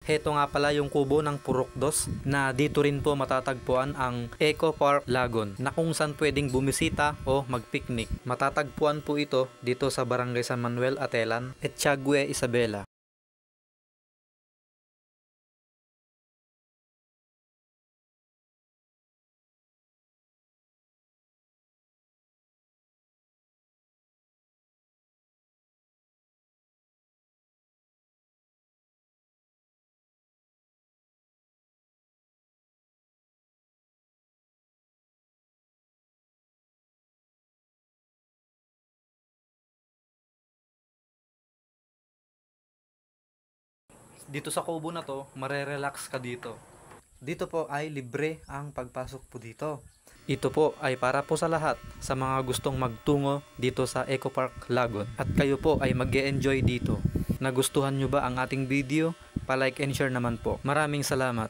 Heto nga pala yung kubo ng Purukdos na dito rin po matatagpuan ang Eco Park Lagon na kung saan pwedeng bumisita o magpiknik. Matatagpuan po ito dito sa Barangay San Manuel Atelan, Etxague, Isabela. Dito sa kubo na to, marerelax ka dito. Dito po ay libre ang pagpasok po dito. Ito po ay para po sa lahat sa mga gustong magtungo dito sa Eco Park Lagon. At kayo po ay mag-e-enjoy dito. Nagustuhan nyo ba ang ating video? Pa-like and share naman po. Maraming salamat.